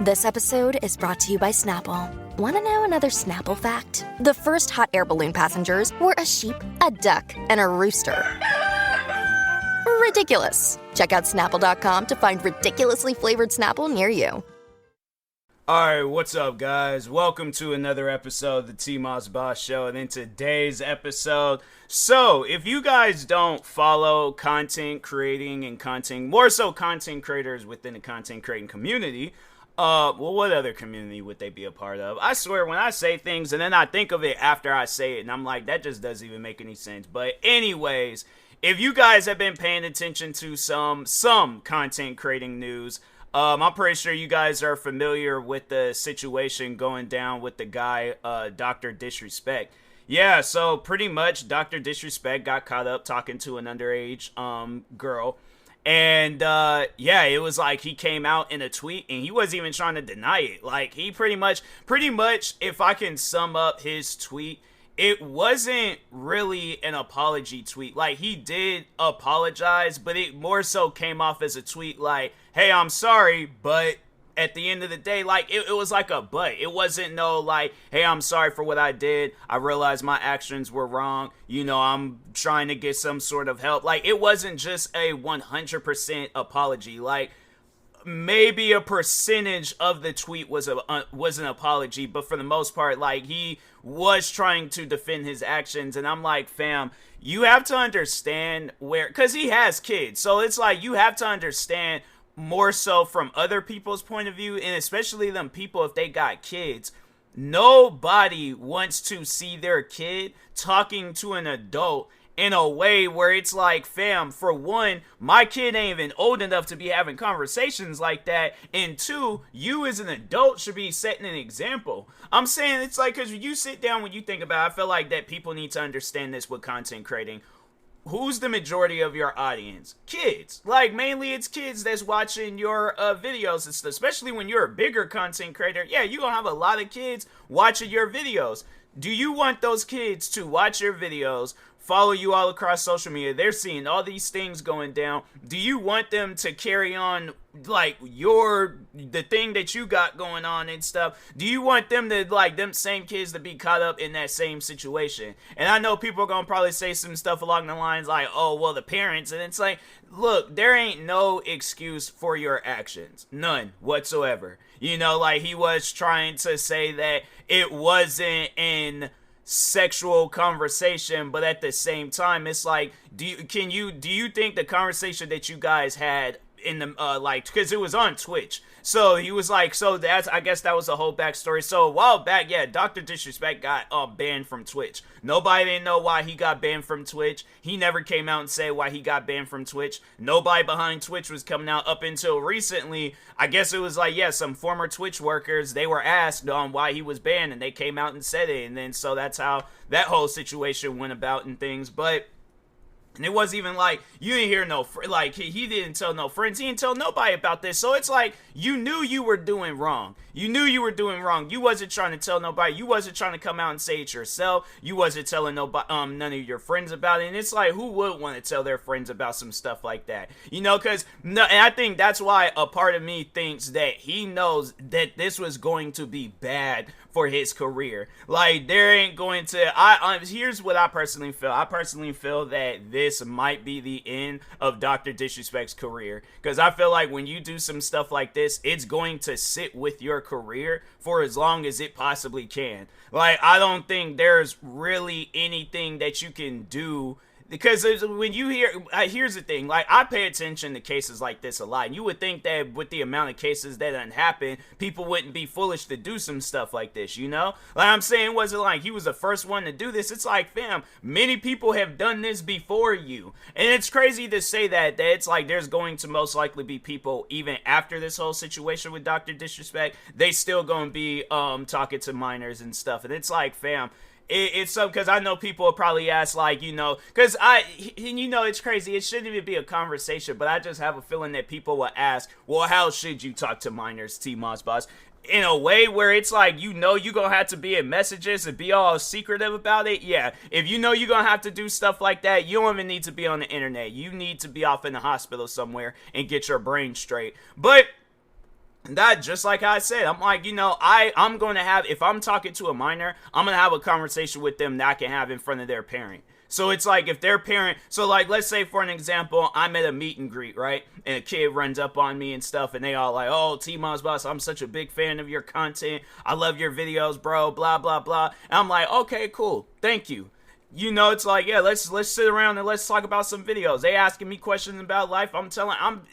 This episode is brought to you by Snapple. Want to know another Snapple fact? The first hot air balloon passengers were a sheep, a duck, and a rooster. Ridiculous. Check out Snapple.com to find ridiculously flavored Snapple near you. Alright, what's up, guys? Welcome to another episode of the TMossBoss Show, and in today's episode, so if you guys don't follow content creating and more so content creators within the content creating community, well, what other community would they be a part of? I swear, when I say things and then I think of it after I say it, and I'm like, that just doesn't even make any sense. But anyways, if you guys have been paying attention to some content creating news, I'm pretty sure you guys are familiar with the situation going down with the guy, Dr.Disrespect. Yeah, so pretty much Dr.Disrespect got caught up talking to an underage girl. And, yeah, it was like he came out in a tweet and he wasn't even trying to deny it. Like, he pretty much, if I can sum up his tweet, it wasn't really an apology tweet. Like, he did apologize, but it more so came off as a tweet like, hey, I'm sorry, but at the end of the day, like, it was like a but. It wasn't no, like, hey, I'm sorry for what I did. I realized my actions were wrong. You know, I'm trying to get some sort of help. Like, it wasn't just a 100% apology. Like, maybe a percentage of the tweet was an apology, but for the most part, like, he was trying to defend his actions. And I'm like, fam, you have to understand because he has kids. So it's like, you have to understand more so from other people's point of view, and especially them people, if they got kids, nobody wants to see their kid talking to an adult in a way where it's like, fam, for one, my kid ain't even old enough to be having conversations like that, and two, you as an adult should be setting an example. I'm saying, it's like, because when you sit down, when you think about it, I feel like that people need to understand this with content creating. Who's the majority of your audience? Kids. Like, mainly it's kids that's watching your videos and stuff, especially when you're a bigger content creator. Yeah, you're gonna have a lot of kids watching your videos. Do you want those kids to watch your videos, follow you all across social media? They're seeing all these things going down. Do you want them to carry on, like, the thing that you got going on and stuff? Do you want them to, like, them same kids to be caught up in that same situation? And I know people are gonna probably say some stuff along the lines like, oh, well, the parents. And it's like, look, there ain't no excuse for your actions. None whatsoever. You know, like, he was trying to say that it wasn't in sexual conversation, but at the same time, it's like, do you think the conversation that you guys had in the like, because it was on Twitch, so he was like, so that's, I guess that was the whole backstory. So a while back, yeah, Dr. Disrespect got banned from Twitch. Nobody didn't know why he got banned from Twitch. He never came out and said why he got banned from Twitch. Nobody behind Twitch was coming out up until recently. I guess it was like, yeah, some former Twitch workers, they were asked on why he was banned, and they came out and said it, and then so that's how that whole situation went about and things. But and it wasn't even like, you didn't hear like, he didn't tell no friends, he didn't tell nobody about this. So it's like, you knew you were doing wrong. You knew you were doing wrong. You wasn't trying to tell nobody. You wasn't trying to come out and say it yourself. You wasn't telling nobody, none of your friends about it. And it's like, who would want to tell their friends about some stuff like that? You know, because, and I think that's why a part of me thinks that he knows that this was going to be bad for his career. Like, there ain't going to, here's what I personally feel. I personally feel that this might be the end of Dr. Disrespect's career, because I feel like when you do some stuff like this, it's going to sit with your career for as long as it possibly can. Like, I don't think there's really anything that you can do, because when you here's the thing, like, I pay attention to cases like this a lot, and you would think that with the amount of cases that done happen, people wouldn't be foolish to do some stuff like this, you know? Like, I'm saying, wasn't like he was the first one to do this. It's like, fam, many people have done this before you, and it's crazy to say that it's like there's going to most likely be people, even after this whole situation with Dr. Disrespect, they still gonna be talking to minors and stuff, and it's like, fam, it's so, because I know people will probably ask, like, you know, because you know, it's crazy, it shouldn't even be a conversation, but I just have a feeling that people will ask, well, how should you talk to minors, TMossBoss? In a way where it's like, you know, you're gonna have to be in messages and be all secretive about it. Yeah, if you know you're gonna have to do stuff like that, you don't even need to be on the internet. You need to be off in the hospital somewhere and get your brain straight. But that, just like I said, I'm like, I'm going to have, if I'm talking to a minor, I'm going to have a conversation with them that I can have in front of their parent. So it's like if their parent, so like let's say for an example, I'm at a meet and greet, right? And a kid runs up on me and stuff, and they all like, "Oh, TMossBoss, I'm such a big fan of your content. I love your videos, bro. Blah blah blah." And I'm like, "Okay, cool, thank you." It's like, yeah, let's sit around and let's talk about some videos. They asking me questions about life. I'm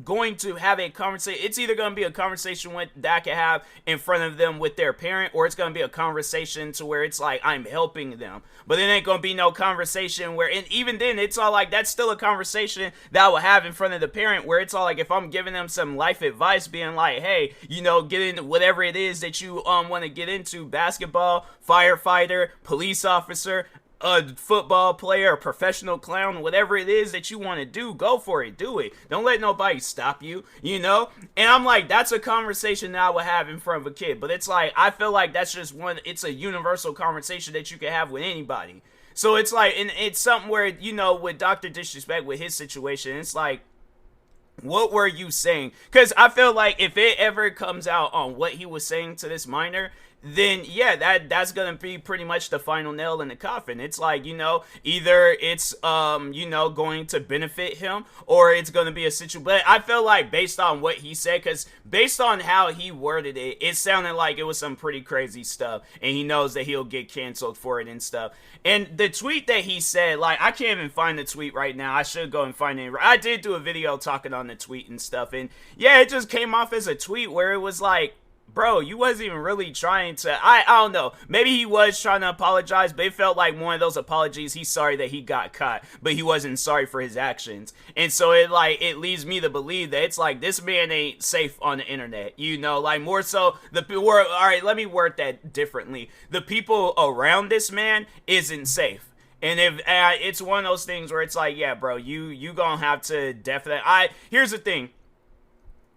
going to have a conversation. It's either going to be a conversation that I can have in front of them with their parent, or it's going to be a conversation to where it's like I'm helping them. But it ain't going to be no conversation where, and even then, it's all like, that's still a conversation that I will have in front of the parent, where it's all like, if I'm giving them some life advice, being like, hey, get into whatever it is that you want to get into, basketball, firefighter, police officer, a football player, a professional clown, whatever it is that you want to do, go for it, do it. Don't let nobody stop you, And I'm like, that's a conversation that I would have in front of a kid. But it's like, I feel like that's just it's a universal conversation that you can have with anybody. So it's like, and it's something where, with Dr.Disrespect, with his situation, it's like, what were you saying? Because I feel like if it ever comes out on what he was saying to this minor, then yeah, that's gonna be pretty much the final nail in the coffin. It's like, either it's going to benefit him, or it's gonna be a situation. But I feel like, based on what he said, because based on how he worded it, it sounded like it was some pretty crazy stuff, and he knows that he'll get canceled for it and stuff. And the tweet that he said, like, I can't even find the tweet right now. I should go and find it. I did do a video talking on the tweet and stuff, and yeah, it just came off as a tweet where it was like, bro, you wasn't even really trying to, I don't know, maybe he was trying to apologize, but it felt like one of those apologies, he's sorry that he got caught, but he wasn't sorry for his actions. And so it leads me to believe that it's like, this man ain't safe on the internet, like, more so, alright, let me word that differently. The people around this man isn't safe. And if it's one of those things where it's like, yeah, bro, you gonna have to definitely, here's the thing.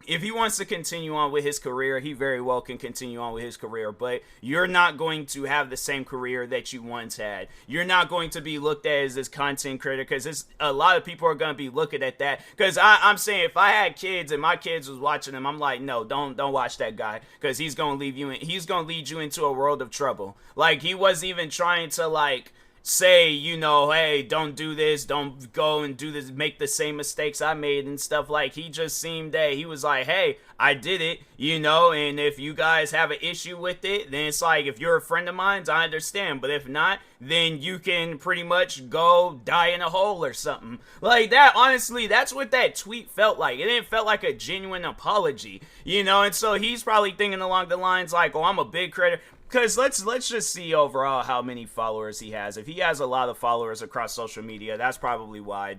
If he wants to continue on with his career, he very well can continue on with his career, but you're not going to have the same career that you once had. You're not going to be looked at as this content creator, because a lot of people are going to be looking at that. Because I'm saying, if I had kids and my kids was watching them, I'm like, no, don't watch that guy, because he's going to lead you into a world of trouble. Like, he wasn't even trying to, like, say, hey, don't do this, don't go and do this, make the same mistakes I made and stuff. Like, he just seemed that he was like, hey, I did it, and if you guys have an issue with it, then it's like, if you're a friend of mine, I understand, but if not, then you can pretty much go die in a hole or something. Like that, honestly, that's what that tweet felt like. It didn't felt like a genuine apology, and so he's probably thinking along the lines like, oh, I'm a big creator. Because let's just see overall how many followers he has. If he has a lot of followers across social media, that's probably why.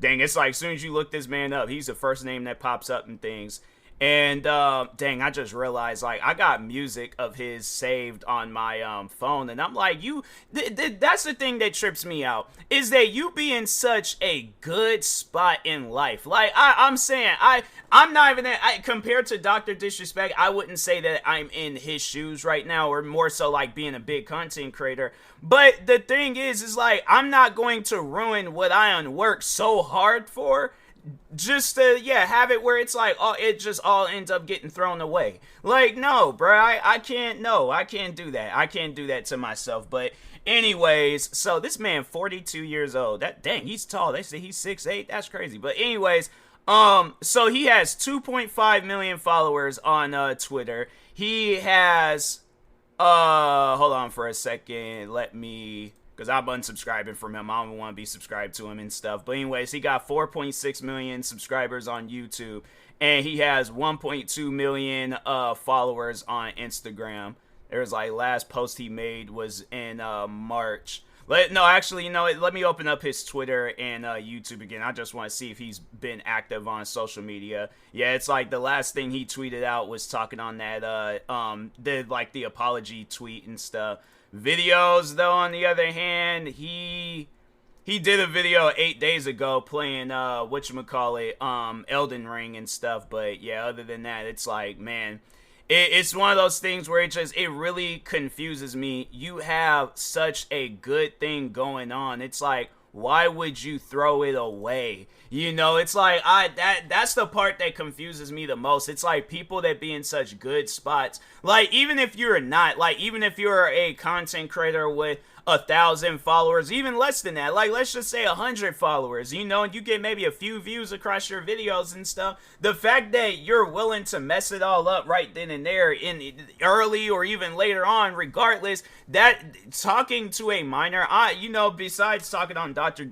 It's like, as soon as you look this man up, he's the first name that pops up and things. And I just realized, like, I got music of his saved on my phone, and I'm like, that's the thing that trips me out, is that you be in such a good spot in life. Like, I'm saying, I'm not even compared to Dr.Disrespect, I wouldn't say that I'm in his shoes right now, or more so like being a big content creator. But the thing is like, I'm not going to ruin what I worked so hard for, just to have it where it's like, oh, it just all ends up getting thrown away. Like, no, bro, I can't do that. I can't do that to myself. But anyways, so this man, 42 years old, he's tall. They say he's 6'8". That's crazy. But anyways, so he has 2.5 million followers on Twitter. He has hold on for a second, because I'm unsubscribing from him. I don't want to be subscribed to him and stuff. But anyways, he got 4.6 million subscribers on YouTube, and he has 1.2 million followers on Instagram. There's like, last post he made was in March. Let me open up his Twitter and YouTube again. I just want to see if he's been active on social media. Yeah, it's like the last thing he tweeted out was talking on that the apology tweet and stuff. Videos, though, on the other hand, he did a video 8 days ago playing Elden Ring and stuff. But yeah, other than that, it's like, man, it's one of those things where it really confuses me. You have such a good thing going on. It's like, why would you throw it away? You know, it's like that's the part that confuses me the most. It's like people that be in such good spots, like even if you're not, like even if you're a content creator with 1,000 followers, even less than that, like let's just say 100 followers, you know, and you get maybe a few views across your videos and stuff. The fact that you're willing to mess it all up right then and there, in early or even later on, regardless, that talking to a minor, you know, besides talking on Dr.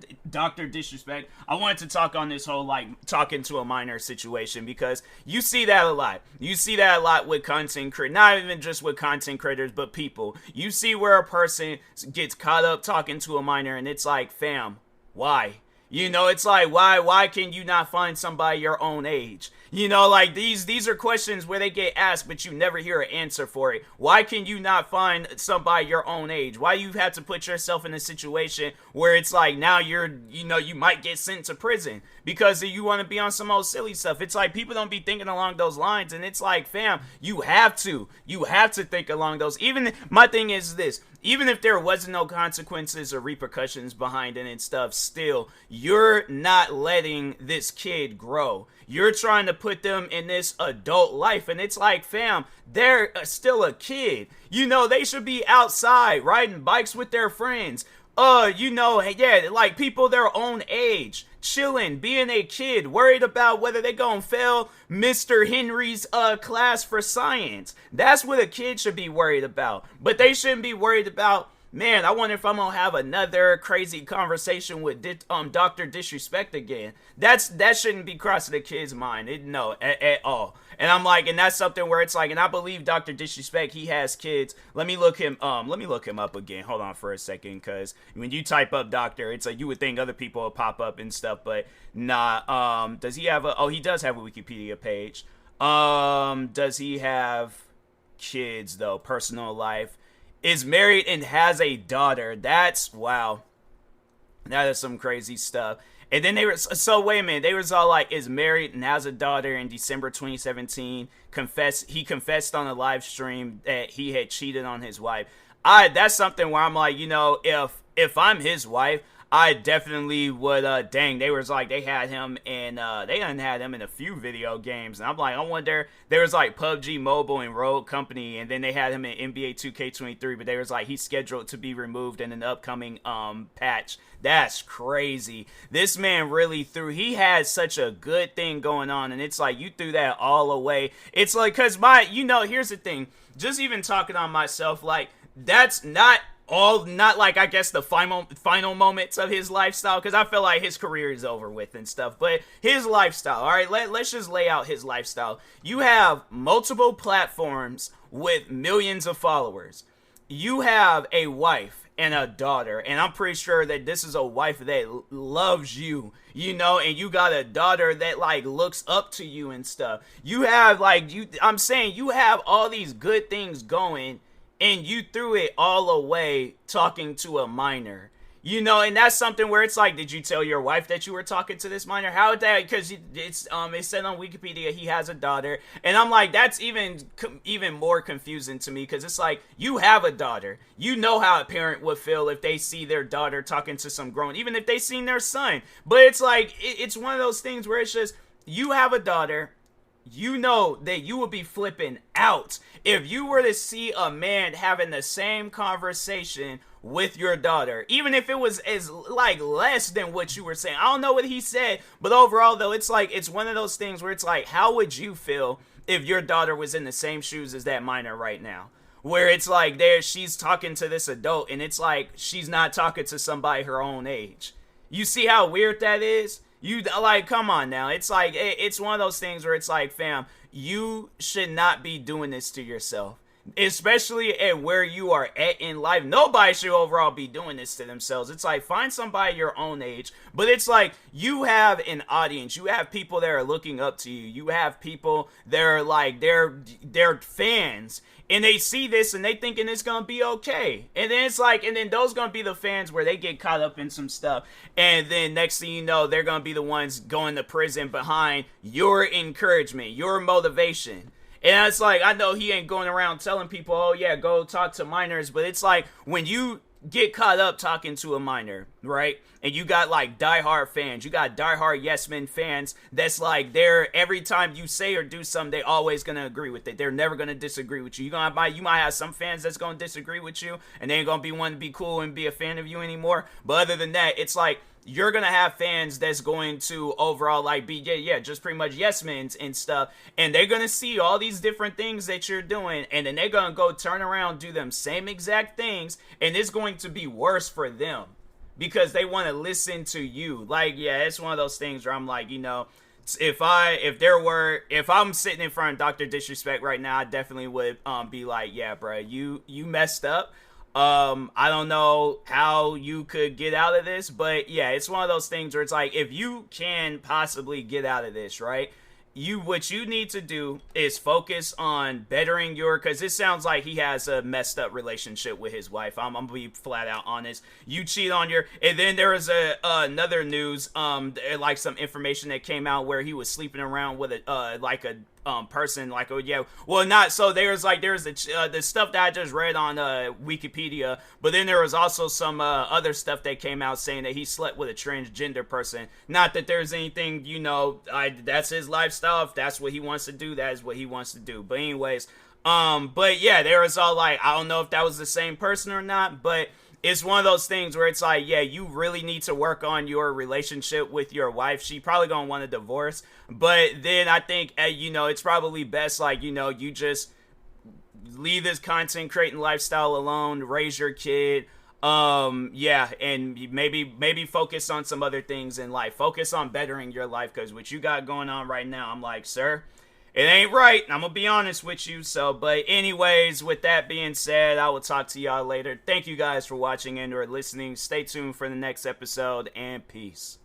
Disrespect, I wanted to talk on this whole like talking to a minor situation, because you see that a lot. You see that a lot with content creators, not even just with content creators, but people. You see where a person gets caught up talking to a minor, and it's like, fam, why? You know, it's like, why can you not find somebody your own age? You know, like these are questions where they get asked, but you never hear an answer for it. Why can you not find somebody your own age? Why you have to put yourself in a situation where it's like now you might get sent to prison because you want to be on some old silly stuff? It's like people don't be thinking along those lines, and it's like, fam, you have to think along those. Even my thing is this. Even if there wasn't no consequences or repercussions behind it and stuff, still, you're not letting this kid grow. You're trying to put them in this adult life, and it's like, fam, they're still a kid. You know, they should be outside riding bikes with their friends. You know, yeah, like people their own age, chilling, being a kid, worried about whether they gonna fail Mr. Henry's class for science. That's what a kid should be worried about. But they shouldn't be worried about, man, I wonder if I'm gonna have another crazy conversation with Dr. Disrespect again. That shouldn't be crossing a kid's mind. No, at all. And I'm like, and that's something where it's like, and I believe Dr. Disrespect, he has kids. Let me look him up again. Hold on for a second, because when you type up doctor, it's like you would think other people will pop up and stuff, but nah. Does he have he does have a Wikipedia page. Does he have kids though? Personal life. Is married and has a daughter. That's wow. That is some crazy stuff. And then they were, so wait a minute, they was all like, is married and has a daughter in December 2017. He confessed on a live stream that he had cheated on his wife. That's something where I'm like, you know, if I'm his wife, I definitely would, they was like, they had him in, they done had him in a few video games, and I'm like, I wonder, there was like PUBG Mobile and Rogue Company, and then they had him in NBA 2K23, but they was like, he's scheduled to be removed in an upcoming, patch. That's crazy. This man really he had such a good thing going on, and it's like, you threw that all away. It's like, cause here's the thing, just even talking on myself, like, that's not like, I guess, the final moments of his lifestyle, because I feel like his career is over with and stuff, but his lifestyle, all right, let's just lay out his lifestyle. You have multiple platforms with millions of followers. You have a wife and a daughter, and I'm pretty sure that this is a wife that loves you, you know, and you got a daughter that like looks up to you and stuff. You have I'm saying you have all these good things going, and you threw it all away talking to a minor. You know, and that's something where it's like, did you tell your wife that you were talking to this minor? How would that, because it said on Wikipedia he has a daughter, and I'm like, that's even more confusing to me, because it's like, you have a daughter. You know how a parent would feel if they see their daughter talking to some grown, even if they seen their son. But it's like, it's one of those things where it's just, you have a daughter. You know that you would be flipping out if you were to see a man having the same conversation with your daughter, even if it was as like less than what you were saying. I don't know what he said, but overall though, it's like, it's one of those things where it's like, how would you feel if your daughter was in the same shoes as that minor right now? Where it's like, she's talking to this adult, and it's like, she's not talking to somebody her own age. You see how weird that is? You like, come on now. It's like, it's one of those things where it's like, fam, you should not be doing this to yourself, especially at where you are at in life. Nobody should overall be doing this to themselves. It's like, find somebody your own age, but it's like, you have an audience. You have people that are looking up to you. You have people that are like, they're fans, and they see this and they thinking it's gonna be okay. And then it's like, and then those gonna be the fans where they get caught up in some stuff, and then next thing you know, they're gonna be the ones going to prison behind your encouragement, your motivation. And it's like, I know he ain't going around telling people, oh yeah, go talk to minors, but it's like, when you get caught up talking to a minor, right? And you got like diehard fans, you got diehard Yes Men fans that's like, they're, every time you say or do something, they always gonna agree with it. They're never gonna disagree with you. You might have some fans that's gonna disagree with you, and they ain't gonna be one to be cool and be a fan of you anymore. But other than that, it's like, you're gonna have fans that's going to overall like be just pretty much yes men and stuff, and they're gonna see all these different things that you're doing, and then they're gonna go turn around, do them same exact things, and it's going to be worse for them because they want to listen to you. Like, yeah, it's one of those things where I'm like, if I'm sitting in front of Dr. Disrespect right now, I definitely would be like, yeah, bro, you messed up. I don't know how you could get out of this, but yeah, it's one of those things where it's like, if you can possibly get out of this, right? What you need to do is focus on bettering because it sounds like he has a messed up relationship with his wife. I'm gonna be flat out honest. You cheat on and then there was another news, like some information that came out where he was sleeping around with a person, like, oh yeah, well, not so. There's the stuff that I just read on Wikipedia, but then there was also some other stuff that came out saying that he slept with a transgender person. Not that there's anything, that's his lifestyle. If that's what he wants to do, that is what he wants to do. But anyways, but yeah, there was all like, I don't know if that was the same person or not, but it's one of those things where it's like, yeah, you really need to work on your relationship with your wife. She probably gonna want a divorce, but then I think, it's probably best, like, you just leave this content creating lifestyle alone, raise your kid, and maybe focus on some other things in life. Focus on bettering your life, because what you got going on right now, I'm like, sir, it ain't right. I'm gonna be honest with you. So, but anyways, with that being said, I will talk to y'all later. Thank you guys for watching and or listening. Stay tuned for the next episode, and peace.